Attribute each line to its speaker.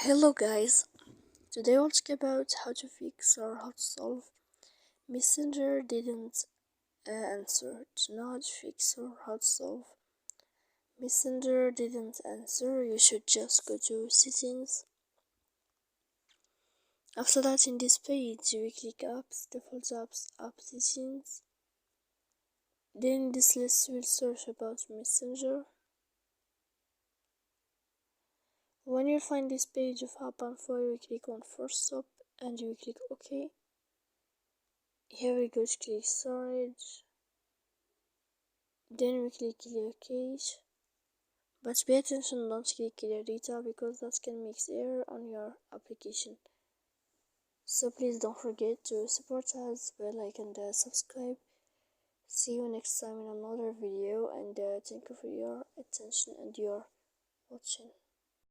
Speaker 1: Hello guys, today we'll talk about how to fix or how to solve Messenger didn't answer. To know how to fix or how to solve Messenger didn't answer, you should just go to settings. After that, in this page you click apps, default apps, app settings. Then this list will search about Messenger. When you find this page of app info, you click on first stop and you click OK. Here we go to click storage. Then we click clear cache. But pay attention, don't click clear data because that can make error on your application. So please don't forget to support us by like and subscribe. See you next time in another video, and thank you for your attention and your watching.